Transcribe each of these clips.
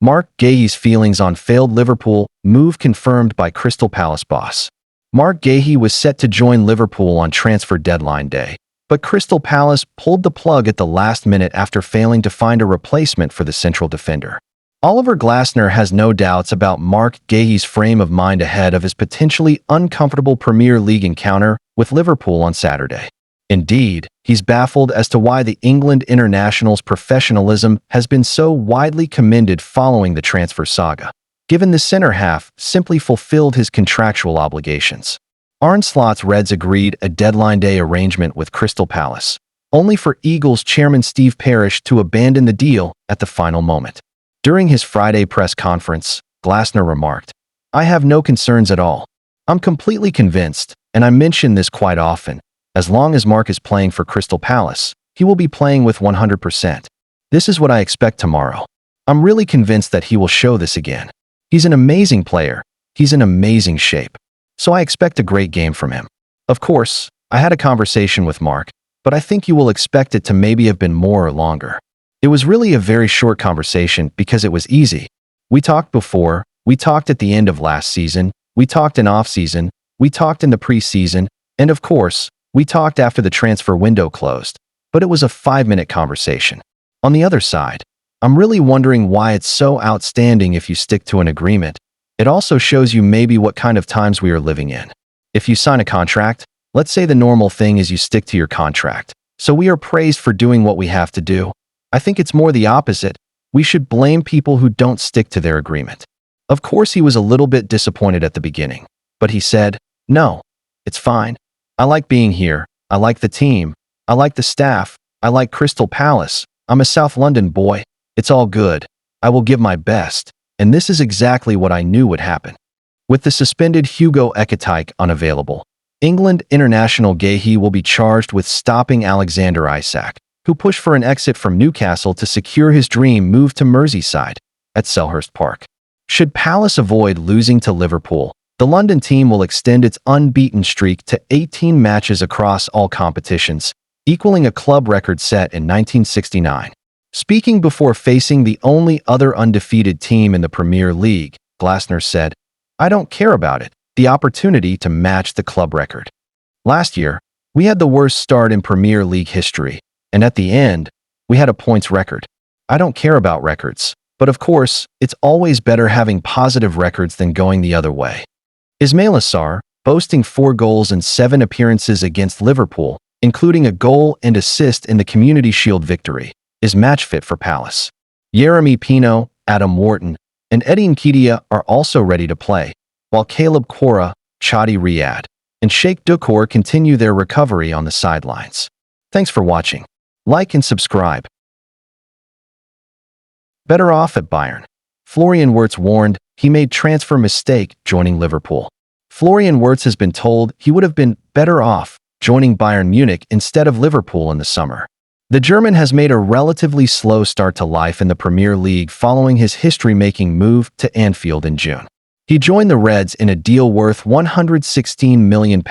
Marc Guehi's feelings on failed Liverpool move confirmed by Crystal Palace boss. Marc Guehi was set to join Liverpool on transfer deadline day, but Crystal Palace pulled the plug at the last minute after failing to find a replacement for the central defender. Oliver Glasner has no doubts about Marc Guehi's frame of mind ahead of his potentially uncomfortable Premier League encounter with Liverpool on Saturday. Indeed, he's baffled as to why the England international's professionalism has been so widely commended following the transfer saga, given the centre-half simply fulfilled his contractual obligations. Arne Slot's Reds agreed a deadline day arrangement with Crystal Palace, only for Eagles chairman Steve Parish to abandon the deal at the final moment. During his Friday press conference, Glasner remarked, "I have no concerns at all. I'm completely convinced, and I mention this quite often, as long as Marc is playing for Crystal Palace, he will be playing with 100%. This is what I expect tomorrow. I'm really convinced that he will show this again. He's an amazing player. He's in amazing shape. So I expect a great game from him. Of course, I had a conversation with Marc, but I think you will expect it to maybe have been more or longer. It was really a very short conversation because it was easy. We talked before, we talked at the end of last season, we talked in off-season, we talked in the pre-season, and of course, we talked after the transfer window closed, but it was a 5-minute conversation. On the other side, I'm really wondering why it's so outstanding if you stick to an agreement. It also shows you maybe what kind of times we are living in. If you sign a contract, let's say the normal thing is you stick to your contract, so we are praised for doing what we have to do. I think it's more the opposite. We should blame people who don't stick to their agreement." Of course, he was a little bit disappointed at the beginning, but he said, "No, it's fine. I like being here. I like the team. I like the staff. I like Crystal Palace. I'm a South London boy. It's all good. I will give my best." And this is exactly what I knew would happen. With the suspended Hugo Ekitike unavailable, England international Guehi will be charged with stopping Alexander Isak, who pushed for an exit from Newcastle to secure his dream move to Merseyside at Selhurst Park. Should Palace avoid losing to Liverpool, the London team will extend its unbeaten streak to 18 matches across all competitions, equaling a club record set in 1969. Speaking before facing the only other undefeated team in the Premier League, Glasner said, "I don't care about it, the opportunity to match the club record. Last year, we had the worst start in Premier League history, and at the end, we had a points record. I don't care about records, but of course, it's always better having positive records than going the other way." Ismaila Sarr, boasting 4 goals and 7 appearances against Liverpool, including a goal and assist in the Community Shield victory, is match fit for Palace. Yeremy Pino, Adam Wharton, and Eddie Nketiah are also ready to play, while Caleb Quora, Chadi Riyad, and Sheikh Dukor continue their recovery on the sidelines. Thanks for watching. Like and subscribe. Better off at Bayern. Florian Wirtz warned he made transfer mistake joining Liverpool. Florian Wirtz has been told he would have been better off joining Bayern Munich instead of Liverpool in the summer. The German has made a relatively slow start to life in the Premier League following his history-making move to Anfield in June. He joined the Reds in a deal worth £116 million,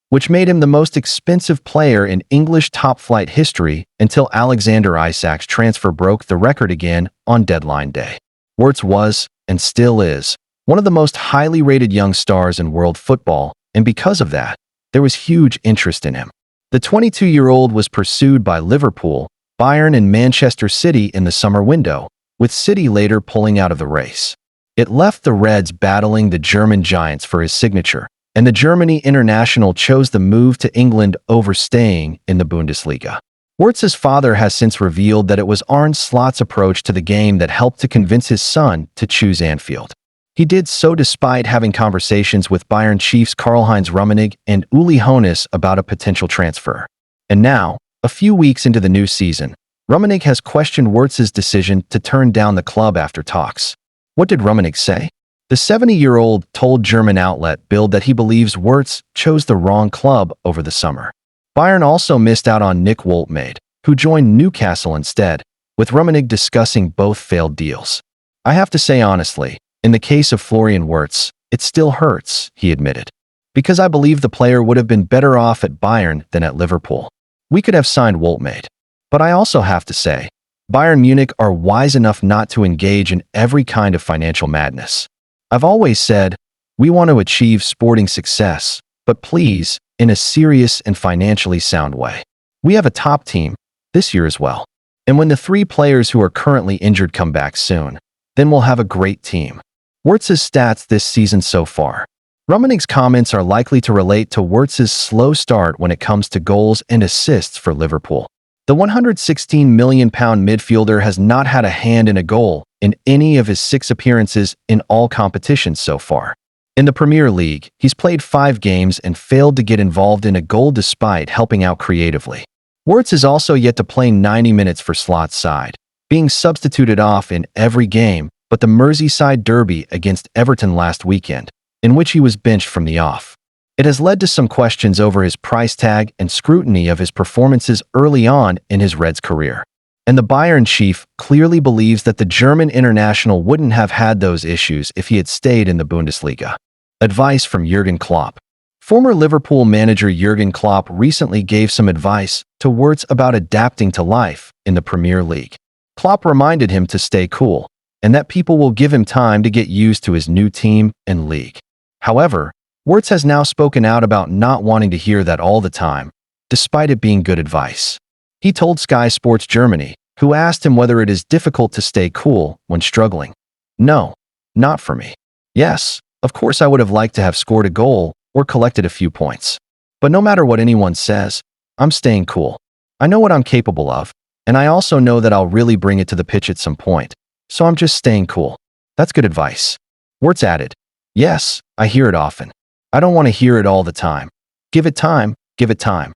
which made him the most expensive player in English top-flight history until Alexander Isak's transfer broke the record again on deadline day. Wirtz was, and still is, one of the most highly rated young stars in world football, and because of that, there was huge interest in him. The 22-year-old was pursued by Liverpool, Bayern, and Manchester City in the summer window, with City later pulling out of the race. It left the Reds battling the German giants for his signature, and the Germany international chose the move to England over staying in the Bundesliga. Wirtz's father has since revealed that it was Arne Slot's approach to the game that helped to convince his son to choose Anfield. He did so despite having conversations with Bayern chiefs Karl-Heinz Rummenigge and Uli Hoeneß about a potential transfer. And now, a few weeks into the new season, Rummenigge has questioned Wirtz's decision to turn down the club after talks. What did Rummenigge say? The 70-year-old told German outlet Bild that he believes Wirtz chose the wrong club over the summer. Bayern also missed out on Nick Woltemade, who joined Newcastle instead, with Rummenigge discussing both failed deals. "I have to say honestly, in the case of Florian Wirtz, it still hurts," he admitted, "because I believe the player would have been better off at Bayern than at Liverpool. We could have signed Woltemade. But I also have to say, Bayern Munich are wise enough not to engage in every kind of financial madness. I've always said, we want to achieve sporting success, but please, in a serious and financially sound way. We have a top team, this year as well. And when the 3 players who are currently injured come back soon, then we'll have a great team. Wirtz's stats this season so far. Rummenigge's comments are likely to relate to Wirtz's slow start when it comes to goals and assists for Liverpool. The £116 million midfielder has not had a hand in a goal in any of his 6 appearances in all competitions so far. In the Premier League, he's played 5 games and failed to get involved in a goal despite helping out creatively. Wirtz is also yet to play 90 minutes for Slot's side, being substituted off in every game but the Merseyside derby against Everton last weekend, in which he was benched from the off. It has led to some questions over his price tag and scrutiny of his performances early on in his Reds career. And the Bayern chief clearly believes that the German international wouldn't have had those issues if he had stayed in the Bundesliga. Advice from Jurgen Klopp. Former Liverpool manager Jurgen Klopp recently gave some advice to Wirtz about adapting to life in the Premier League. Klopp reminded him to stay cool, and that people will give him time to get used to his new team and league. However, Wirtz has now spoken out about not wanting to hear that all the time, despite it being good advice. He told Sky Sports Germany, who asked him whether it is difficult to stay cool when struggling. No, not for me. Yes, of course I would have liked to have scored a goal or collected a few points. But no matter what anyone says, I'm staying cool. I know what I'm capable of, and I also know that I'll really bring it to the pitch at some point, so I'm just staying cool. That's good advice. Wirtz added, yes, I hear it often. I don't want to hear it all the time. Give it time, give it time.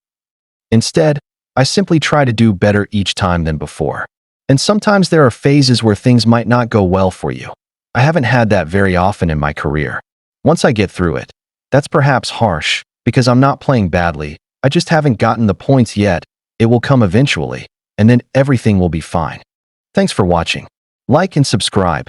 Instead, I simply try to do better each time than before. And sometimes there are phases where things might not go well for you. I haven't had that very often in my career. Once I get through it, that's perhaps harsh, because I'm not playing badly, I just haven't gotten the points yet. It will come eventually, and then everything will be fine. Thanks for watching. Like and subscribe.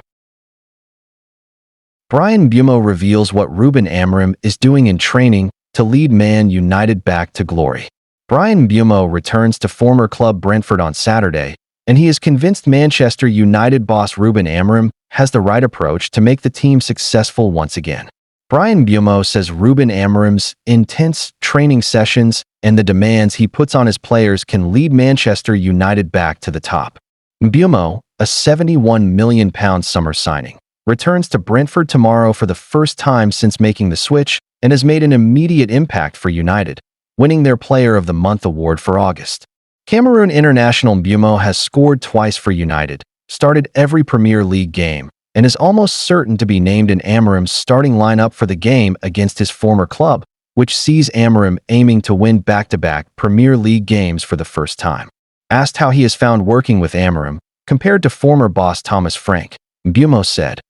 Bryan Mbeumo reveals what Ruben Amorim is doing in training to lead Man United back to glory. Bryan Mbeumo returns to former club Brentford on Saturday, and he is convinced Manchester United boss Ruben Amorim has the right approach to make the team successful once again. Bryan Mbeumo says Ruben Amorim's intense training sessions and the demands he puts on his players can lead Manchester United back to the top. Mbeumo, a £71 million summer signing, returns to Brentford tomorrow for the first time since making the switch and has made an immediate impact for United, winning their Player of the Month award for August. Cameroon international Mbeumo has scored twice for United, started every Premier League game, and is almost certain to be named in Amorim's starting lineup for the game against his former club, which sees Amorim aiming to win back-to-back Premier League games for the first time. Asked how he has found working with Amorim, compared to former boss Thomas Frank, Mbeumo said,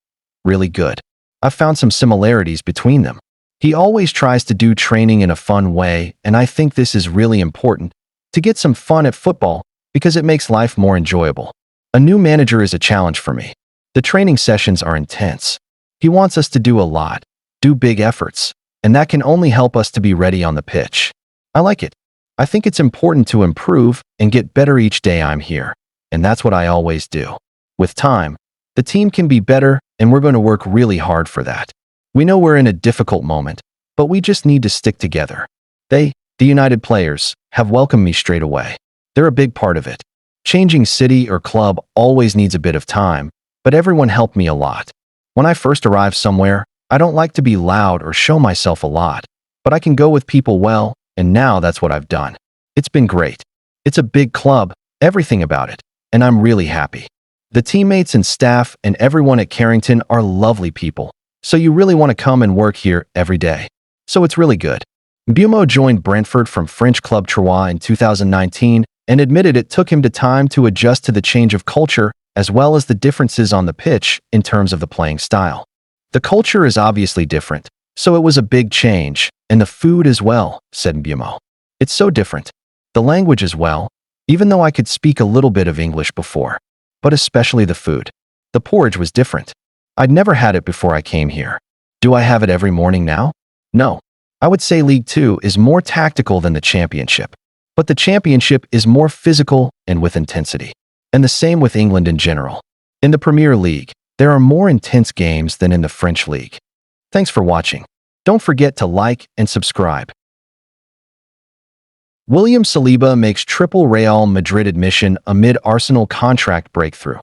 "Really good. I've found some similarities between them. He always tries to do training in a fun way, and I think this is really important, to get some fun at football, because it makes life more enjoyable. A new manager is a challenge for me. The training sessions are intense. He wants us to do a lot, do big efforts, and that can only help us to be ready on the pitch. I like it. I think it's important to improve and get better each day I'm here, and that's what I always do. With time, the team can be better, and we're going to work really hard for that. We know we're in a difficult moment, but we just need to stick together. The United players, have welcomed me straight away. They're a big part of it. Changing city or club always needs a bit of time, but everyone helped me a lot. When I first arrive somewhere, I don't like to be loud or show myself a lot, but I can go with people well, and now that's what I've done. It's been great. It's a big club, everything about it, and I'm really happy. The teammates and staff and everyone at Carrington are lovely people, so you really want to come and work here every day. So it's really good." Mbeumo joined Brentford from French club Troyes in 2019 and admitted it took him time to adjust to the change of culture as well as the differences on the pitch in terms of the playing style. "The culture is obviously different, so it was a big change, and the food as well," said Mbeumo. "It's so different. The language as well, even though I could speak a little bit of English before, but especially the food. The porridge was different. I'd never had it before I came here. Do I have it every morning now? No. I would say League Two is more tactical than the Championship, but the Championship is more physical and with intensity. and the same with England in general. In the Premier League, there are more intense games than in the French League. Thanks for watching. Don't forget to like and subscribe. William Saliba makes triple Real Madrid admission amid Arsenal contract breakthrough.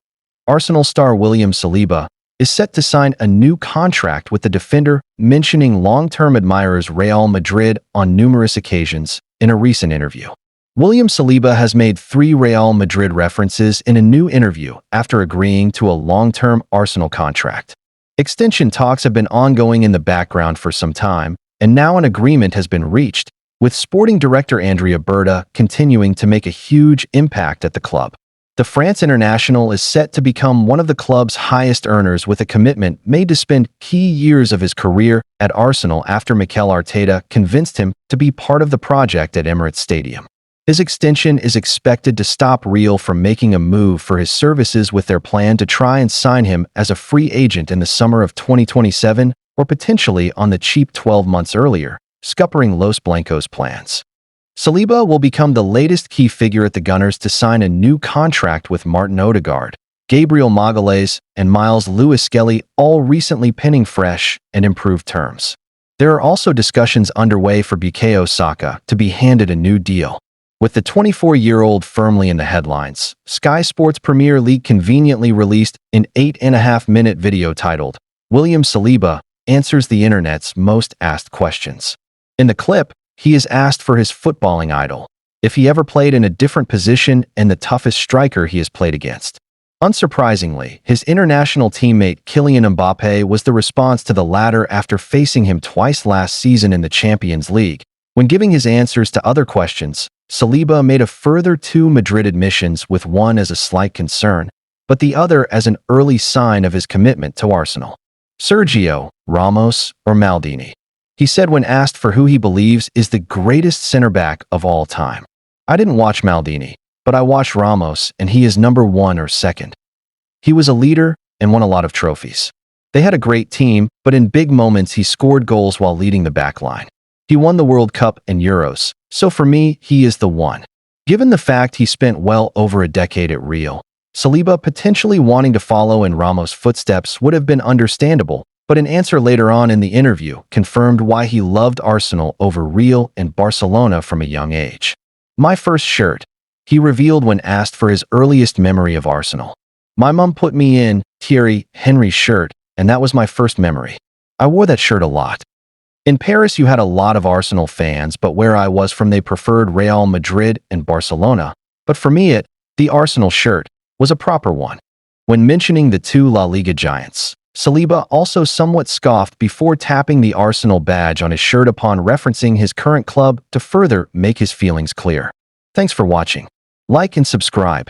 Arsenal star William Saliba is set to sign a new contract with the defender, mentioning long-term admirers Real Madrid on numerous occasions in a recent interview. William Saliba has made 3 Real Madrid references in a new interview after agreeing to a long-term Arsenal contract. Extension talks have been ongoing in the background for some time, and now an agreement has been reached, with sporting director Andrea Berta continuing to make a huge impact at the club. The France international is set to become one of the club's highest earners, with a commitment made to spend key years of his career at Arsenal after Mikel Arteta convinced him to be part of the project at Emirates Stadium. His extension is expected to stop Real from making a move for his services, with their plan to try and sign him as a free agent in the summer of 2027 or potentially on the cheap 12 months earlier, scuppering Los Blancos' plans. Saliba will become the latest key figure at the Gunners to sign a new contract, with Martin Odegaard, Gabriel Magalhaes, and Miles Lewis-Skelly all recently penning fresh and improved terms. There are also discussions underway for Bukayo Saka to be handed a new deal. With the 24-year-old firmly in the headlines, Sky Sports Premier League conveniently released an 8.5-minute video titled, "William Saliba Answers the Internet's Most Asked Questions." In the clip, he is asked for his footballing idol, if he ever played in a different position, and the toughest striker he has played against. Unsurprisingly, his international teammate Kylian Mbappé was the response to the latter after facing him twice last season in the Champions League. When giving his answers to other questions, Saliba made a further 2 Madrid admissions, with one as a slight concern, but the other as an early sign of his commitment to Arsenal. Sergio, Ramos, or Maldini? He said when asked for who he believes is the greatest center-back of all time. "I didn't watch Maldini, but I watched Ramos, and he is number 1 or 2nd. He was a leader and won a lot of trophies. They had a great team, but in big moments he scored goals while leading the back line. He won the World Cup and Euros, so for me, he is the one." Given the fact he spent well over a decade at Real, Saliba potentially wanting to follow in Ramos' footsteps would have been understandable, but an answer later on in the interview confirmed why he loved Arsenal over Real and Barcelona from a young age. "My first shirt," he revealed when asked for his earliest memory of Arsenal. "My mum put me in Thierry Henry's shirt, and that was my first memory. I wore that shirt a lot. In Paris, you had a lot of Arsenal fans, but where I was from, they preferred Real Madrid and Barcelona. But for me, the Arsenal shirt was a proper one." When mentioning the 2 La Liga giants, Saliba also somewhat scoffed before tapping the Arsenal badge on his shirt upon referencing his current club to further make his feelings clear. Thanks for watching. Like and subscribe.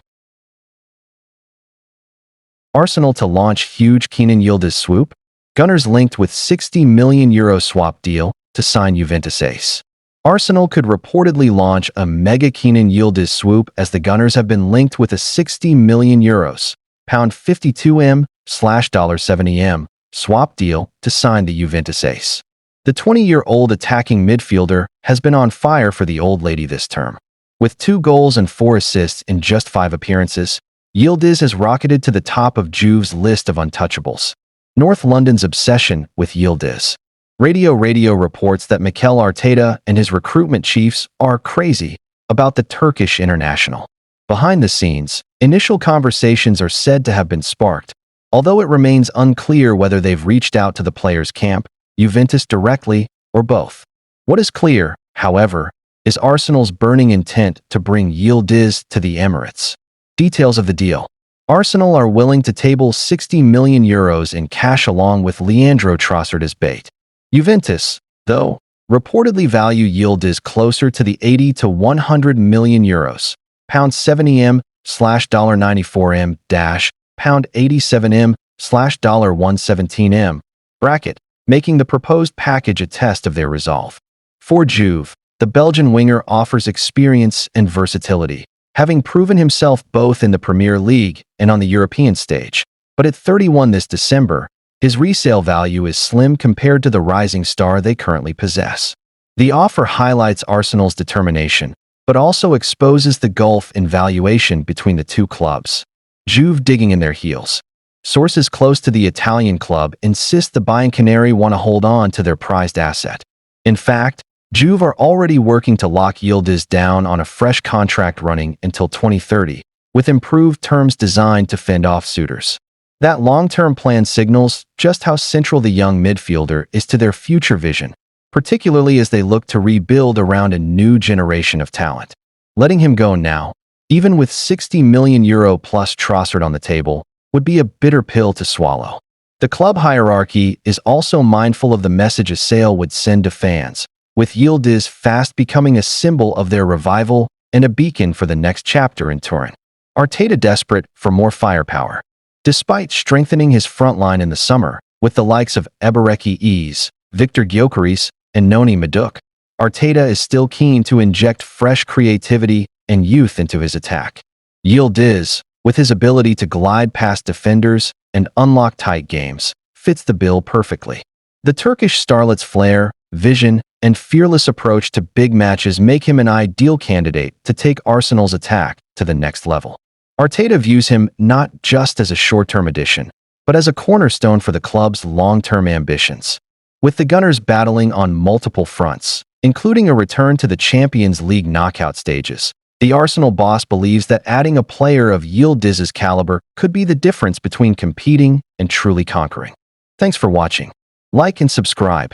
Arsenal to launch huge Kenan Yildiz swoop? Gunners linked with €60 million swap deal to sign Juventus ace. Arsenal could reportedly launch a mega Kenan Yildiz swoop, as the Gunners have been linked with a €60 million, £52M/$70M swap deal to sign the Juventus ace. The 20-year-old attacking midfielder has been on fire for the old lady this term. With 2 goals and 4 assists in just 5 appearances, Yildiz has rocketed to the top of Juve's list of untouchables. North London's obsession with Yildiz. Radio reports that Mikel Arteta and his recruitment chiefs are crazy about the Turkish international. Behind the scenes, initial conversations are said to have been sparked, although it remains unclear whether they've reached out to the player's camp, Juventus directly, or both. What is clear, however, is Arsenal's burning intent to bring Yildiz to the Emirates. Details of the deal. Arsenal are willing to table €60 million in cash along with Leandro Trossard as bait. Juventus, though, reportedly value Yildiz closer to the €80 to €100 million, £70M/$94M £87M/$117M bracket, making the proposed package a test of their resolve. For Juve, the Belgian winger offers experience and versatility, having proven himself both in the Premier League and on the European stage. But at 31 this December, his resale value is slim compared to the rising star they currently possess. The offer highlights Arsenal's determination, but also exposes the gulf in valuation between the two clubs. Juve digging in their heels. Sources close to the Italian club insist the Bianconeri want to hold on to their prized asset. In fact, Juve are already working to lock Yildiz down on a fresh contract running until 2030, with improved terms designed to fend off suitors. That long-term plan signals just how central the young midfielder is to their future vision, particularly as they look to rebuild around a new generation of talent. Letting him go now, even with €60 million plus Trossard on the table, would be a bitter pill to swallow. The club hierarchy is also mindful of the message a sale would send to fans, with Yildiz fast becoming a symbol of their revival and a beacon for the next chapter in Turin. Arteta desperate for more firepower. Despite strengthening his front line in the summer, with the likes of Eberechi, Victor Gyökeres, and Noni Madueke, Arteta is still keen to inject fresh creativity and youth into his attack. Yildiz, with his ability to glide past defenders and unlock tight games, fits the bill perfectly. The Turkish starlet's flair, vision, and fearless approach to big matches make him an ideal candidate to take Arsenal's attack to the next level. Arteta views him not just as a short-term addition, but as a cornerstone for the club's long-term ambitions. With the Gunners battling on multiple fronts, including a return to the Champions League knockout stages, the Arsenal boss believes that adding a player of Yildiz's caliber could be the difference between competing and truly conquering. Thanks for watching. Like and subscribe.